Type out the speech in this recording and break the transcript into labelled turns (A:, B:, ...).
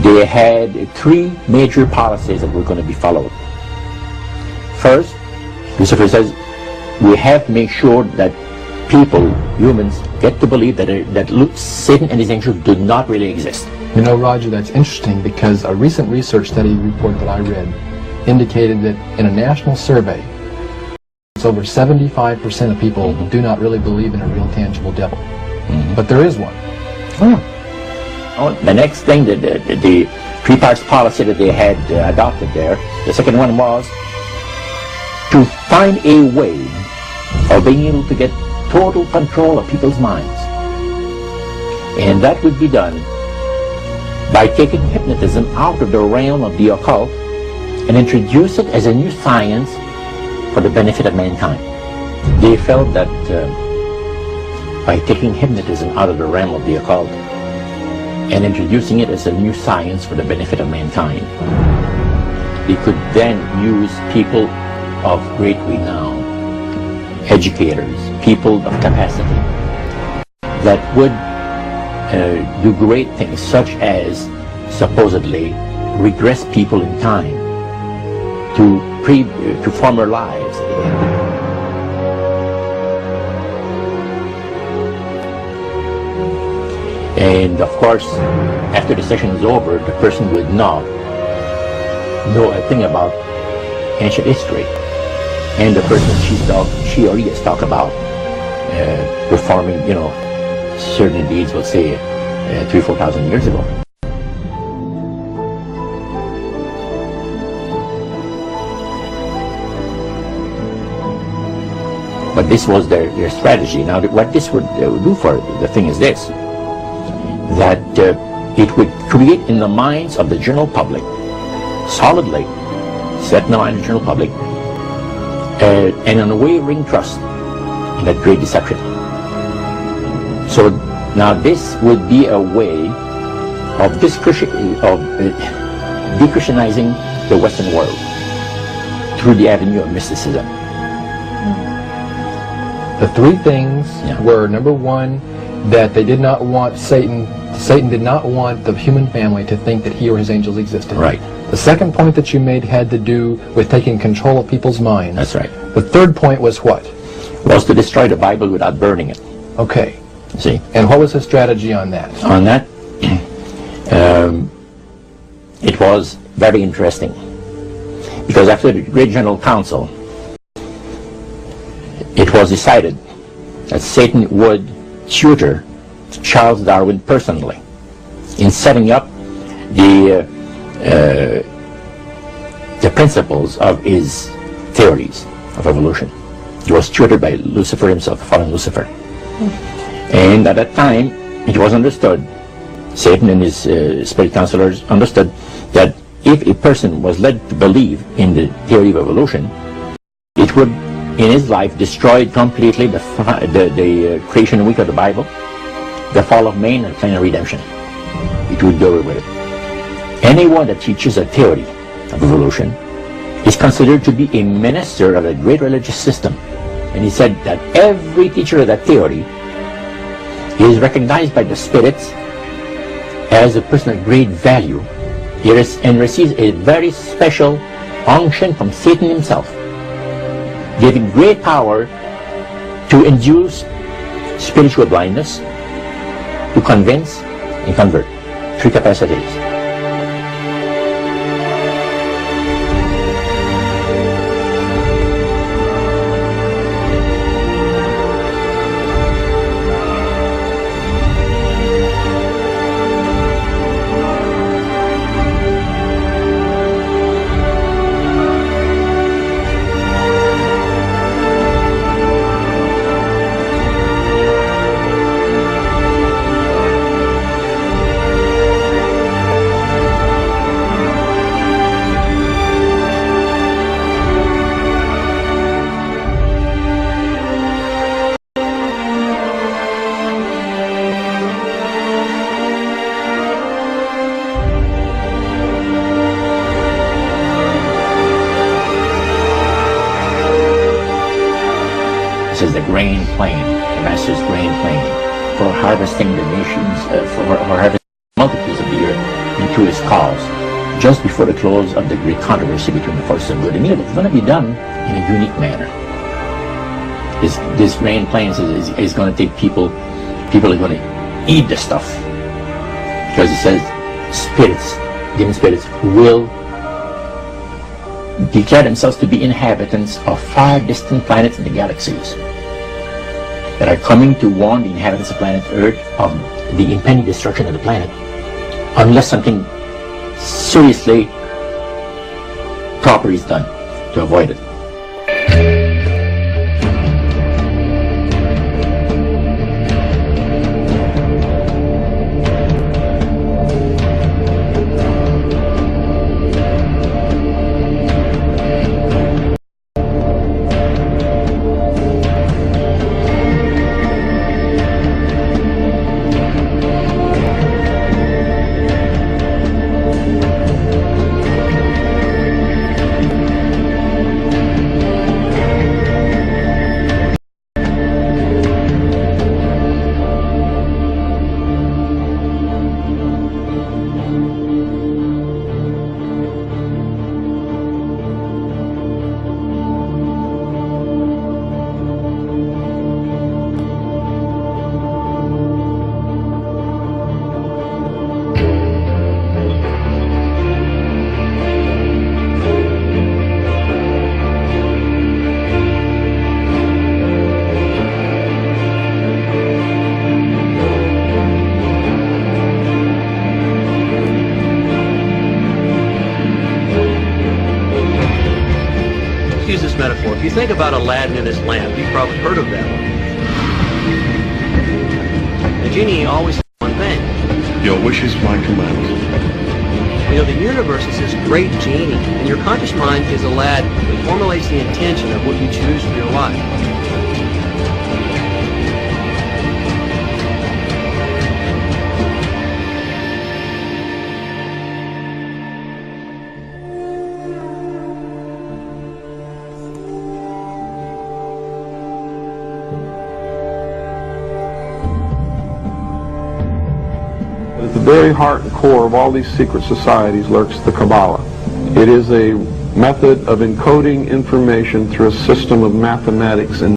A: they had three major policies that were going to be followed. First, Lucifer says, we have to make sure that people, humans, get to believe that Satan and his angels do not really exist.
B: You know, Roger, that's interesting because a recent research study report that I read indicated that in a national survey, it's over 75% of people do not really believe in a real tangible devil. But there is one.
A: The next thing, the three-parts policy that they had adopted there, the second one was to find a way of being able to get total control of people's minds. And that would be done by taking hypnotism out of the realm of the occult and introduce it as a new science for the benefit of mankind. They felt that by taking hypnotism out of the realm of the occult and introducing it as a new science for the benefit of mankind, they could then use people of great renown, educators, people of capacity, that would do great things, such as supposedly regress people in time to former lives. And of course, after the session is over, the person would not know a thing about ancient history. And the person she or he has talked about performing, certain deeds, we'll say, 3,000 or 4,000 years ago. But this was their strategy. Now, what this would do for the thing is this, that it would create in the minds of the general public, solidly set now in the general public, an unwavering trust in that great deception. So now this would be a way of de-Christianizing the Western world through the avenue of mysticism.
B: The three things were, number one, that they did not want Satan did not want the human family to think that he or his angels existed.
A: Right.
B: The second point that you made had to do with taking control of people's minds.
A: That's right.
B: The third point was what?
A: Was to destroy the Bible without burning it.
B: Okay.
A: See?
B: And what was the strategy on that?
A: On that, it was very interesting. Because after the Great General Council, it was decided that Satan would tutor Charles Darwin personally in setting up the principles of his theories of evolution. He was tutored by Lucifer himself, fallen Lucifer. And at that time, it was understood, Satan and his spirit counselors understood, that if a person was led to believe in the theory of evolution, it would, in his life, destroy completely the creation week of the Bible, the fall of man, and the plan of redemption. It would do away with it. Anyone that teaches a theory of evolution is considered to be a minister of a great religious system. And he said that every teacher of that theory is recognized by the spirits as a person of great value and receives a very special unction from Satan himself, giving great power to induce spiritual blindness, to convince and convert. Three capacities. This is the grain plain, the Master's grain plain, for harvesting the nations, for harvesting multitudes of the earth into through his cause just before the close of the great controversy between the forces of good and evil. It's going to be done in a unique manner. This rain plans is going to take people are going to eat the stuff, because it says spirits, demon spirits, will declare themselves to be inhabitants of far distant planets in the galaxies that are coming to warn the inhabitants of planet Earth of the impending destruction of the planet unless something seriously proper is done to avoid it.
C: Use this metaphor. If you think about Aladdin and his lamp, you've probably heard of that one. The genie always has one thing.
D: Your wish is my command.
C: You know, the universe is this great genie, and your conscious mind is Aladdin that formulates the intention of what you choose for your life.
E: At the very heart and core of all these secret societies lurks the Kabbalah. It is a method of encoding information through a system of mathematics and